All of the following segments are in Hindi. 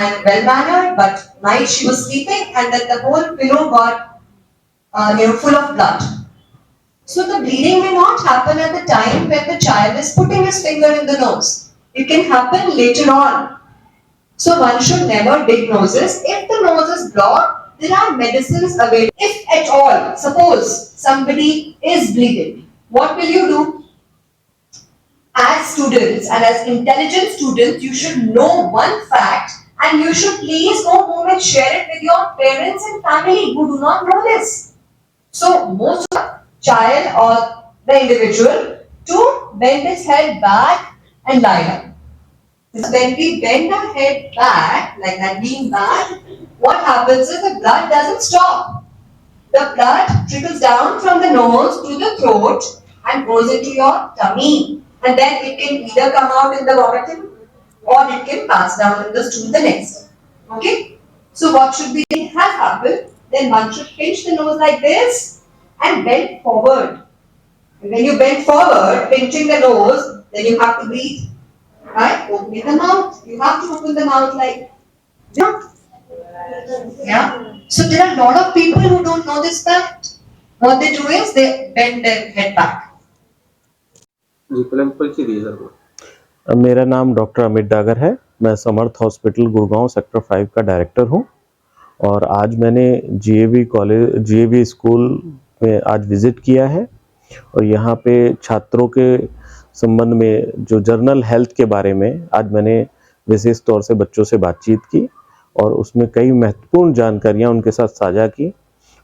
and well-mannered, but night she was sleeping, and then the whole pillow got full of blood. So the bleeding may not happen at the time when the child is putting his finger in the nose. It can happen later on. So one should never dig noses. If the nose is blocked, there are medicines available. If at all, suppose somebody is bleeding, what will you do? As students and as intelligent students, you should know one fact, and you should please go home and share it with your parents and family who do not know this. So most of the child or the individual to bend his head back and lie down. When we bend our head back, like that, lean back, what happens is the blood doesn't stop. The blood trickles down from the nose to the throat and goes into your tummy. And then it can either come out in the vomiting or it can pass down in the stool the next day. Okay? So what should be has happened? Then one should pinch the nose like this and bend forward. And when you bend forward, pinching the nose, then you have to breathe. Right? Opening the mouth. You have to open the mouth like yeah. So there are a lot of people who don't know this fact. What they do is they bend their head back. मेरा नाम डॉक्टर अमित डागर है। मैं समर्थ हॉस्पिटल गुड़गांव सेक्टर 5 का डायरेक्टर हूं और आज मैंने जीएवी स्कूल में आज विज़िट किया है और यहाँ पे छात्रों के संबंध में जो जर्नल हेल्थ के बारे में आज मैंने विशेष तौर से बच्चों से बातचीत की और उसमें कई महत्वपूर्ण जानकारियाँ उनके साथ साझा की।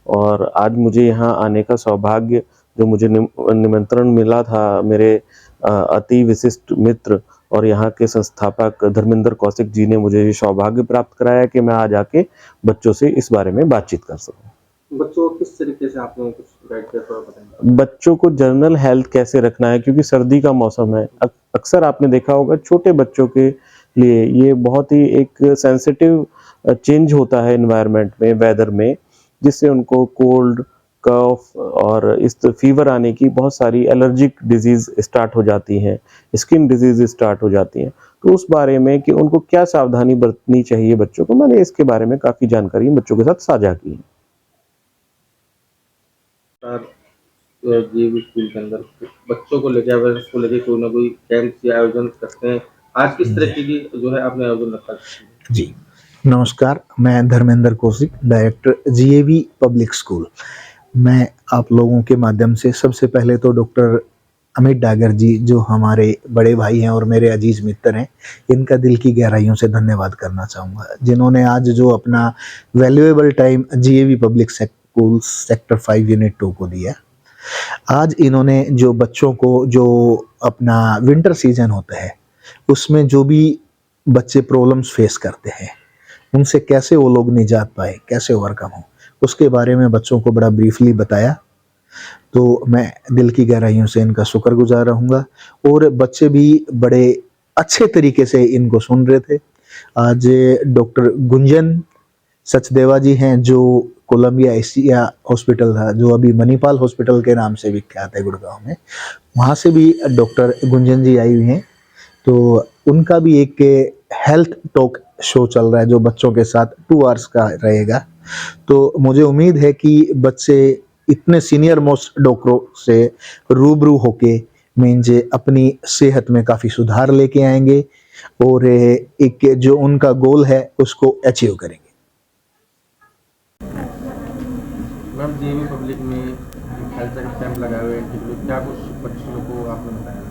और आज मुझे यहाँ आने का सौभाग्य, जो मुझे निमंत्रण मिला था, मेरे अति विशिष्ट मित्र और यहाँ के संस्थापक धर्मेंद्र कौशिक जी ने मुझे ये सौभाग्य प्राप्त कराया कि मैं आज आके बच्चों से इस बारे में बातचीत कर सकूं। बच्चों को किस तरीके से आपने कुछ गाइड किया, थोड़ा बताएंगे? बच्चों को जनरल हेल्थ कैसे रखना है, क्योंकि सर्दी का मौसम है। अक्सर आपने देखा होगा छोटे बच्चों के लिए ये बहुत ही एक सेंसिटिव चेंज होता है एनवायरनमेंट में, वेदर में, जिससे उनको कोल्ड, कफ और इस फीवर आने की बहुत सारी एलर्जिक डिजीज़ स्टार्ट हो जाती हैं, स्किन डिजीज़ स्टार्ट हो जाती हैं। तो उस बारे में कि उनको क्या सावधानी बरतनी चाहिए बच्चों को, मैंने इसके बारे में काफ़ी जानकारी बच्चों के साथ साझा की है। जीएवी स्कूल के अंदर बच्चों को लेकर अवेयरनेस को लेकर कोई ना कोई कैंप या आयोजन करते हैं, आज किस तरीके की जो है आपने आयोजन रखा? जी नमस्कार, मैं Dharmendra Kaushik, director GAV public school. मैं आप लोगों के माध्यम से सबसे पहले तो डॉक्टर अमित डागर जी, जो हमारे बड़े भाई हैं और मेरे अजीज मित्र हैं, इनका दिल की गहराइयों से धन्यवाद करना चाहूँगा, जिन्होंने आज जो अपना valuable time GAV public school sector 5 unit 2 को दिया। आज इन्होंने जो बच्चों को, जो अपना विंटर सीजन होता है उसमें जो भी बच्चे प्रॉब्लम्स फेस करते हैं, उनसे कैसे वो लोग निजात पाए, कैसे ओवरकम हो, उसके बारे में बच्चों को बड़ा ब्रीफली बताया। तो मैं दिल की गहराइयों से इनका शुक्रगुजार रहूँगा और बच्चे भी बड़े अच्छे तरीके से इनको सुन रहे थे। आज डॉक्टर गुंजन सचदेवा जी हैं, जो कोलंबिया एशिया हॉस्पिटल था, जो अभी मणिपाल हॉस्पिटल के नाम से विख्यात है गुड़गांव में, वहाँ से भी डॉक्टर गुंजन जी आई हुई हैं। तो उनका भी एक हेल्थ टॉक शो चल रहा है जो बच्चों के साथ 2 आवर्स का रहेगा। तो मुझे उम्मीद है कि बच्चे इतने सीनियर मोस्ट डॉक्टरों से रूबरू होके मीन्स अपनी सेहत में काफ़ी सुधार लेके आएंगे और एक जो उनका गोल है उसको अचीव करेंगे। मैम, जीएवी पब्लिक में हेल्थ कैंप लगाए हुए हैं, क्या कुछ बच्चों को आपने बताया?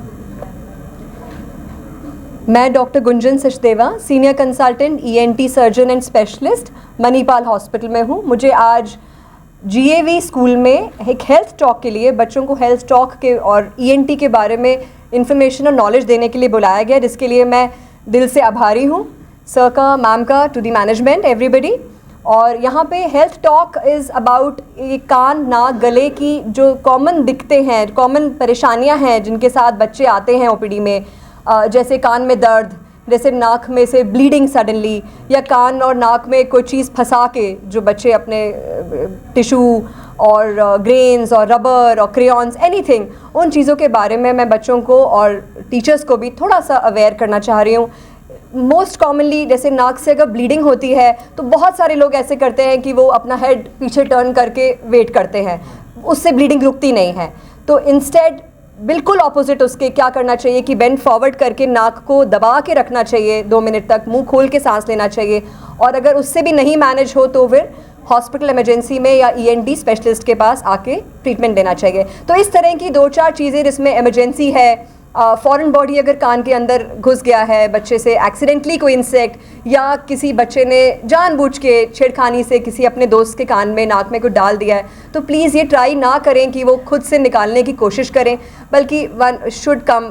मैं doctor Gunjan Sachdeva, senior consultant ENT surgeon and specialist, Manipal hospital में हूँ। मुझे आज जीएवी स्कूल में एक हेल्थ टॉक के लिए बच्चों को हेल्थ टॉक के और ईएनटी के बारे में इंफॉर्मेशन और नॉलेज देने के लिए बुलाया गया, जिसके लिए मैं दिल से आभारी हूँ सर का, मैम का, टू द मैनेजमेंट, एवरीबडी। और यहाँ पे हेल्थ टॉक इज़ अबाउट कान, नाक, गले की जो कॉमन दिक्कतें हैं, कॉमन परेशानियाँ हैं जिनके साथ बच्चे आते हैं ओपीडी में, जैसे कान में दर्द, जैसे नाक में से ब्लीडिंग सडनली, या कान और नाक में कोई चीज़ फंसा के जो बच्चे अपने टिशू और ग्रेन्स और रबर और क्रेयॉन्स, एनीथिंग, उन चीज़ों के बारे में मैं बच्चों को और टीचर्स को भी थोड़ा सा अवेयर करना चाह रही हूँ। मोस्ट कॉमनली जैसे नाक से अगर ब्लीडिंग होती है तो बहुत सारे लोग ऐसे करते हैं कि वो अपना हेड पीछे टर्न करके वेट करते हैं, उससे ब्लीडिंग रुकती नहीं है। तो इंस्टेड बिल्कुल ऑपोजिट उसके क्या करना चाहिए कि बेंड फॉरवर्ड करके नाक को दबा के रखना चाहिए 2 मिनट तक, मुंह खोल के सांस लेना चाहिए, और अगर उससे भी नहीं मैनेज हो तो फिर हॉस्पिटल इमरजेंसी में या ENT स्पेशलिस्ट के पास आके ट्रीटमेंट लेना चाहिए। तो इस तरह की 2-4 चीज़ें जिसमें इमरजेंसी है, फॉरेन बॉडी अगर कान के अंदर घुस गया है बच्चे से एक्सीडेंटली कोई इंसेक्ट, या किसी बच्चे ने जानबूझ के छेड़खानी से किसी अपने दोस्त के कान में नाक में कुछ डाल दिया है, तो प्लीज़ ये ट्राई ना करें कि वो खुद से निकालने की कोशिश करें, बल्कि one should come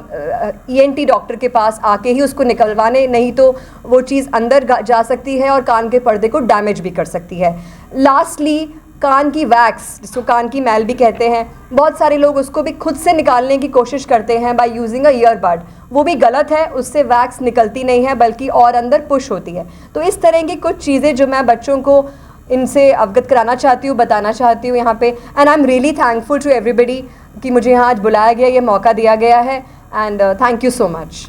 ENT doctor के पास आके ही उसको निकलवाने, नहीं तो वो चीज़ अंदर जा सकती है और कान के पर्दे को डैमेज भी कर सकती है। लास्टली कान की वैक्स, जिसको कान की मैल भी कहते हैं, बहुत सारे लोग उसको भी खुद से निकालने की कोशिश करते हैं बाय यूजिंग अ ईयरबड। वो भी गलत है, उससे वैक्स निकलती नहीं है बल्कि और अंदर पुश होती है। तो इस तरह की कुछ चीज़ें जो मैं बच्चों को इनसे अवगत कराना चाहती हूँ, बताना चाहती हूँ यहाँ पे। And I am really thankful to everybody कि मुझे यहाँ आज बुलाया गया, ये मौका दिया गया है, and thank you so much.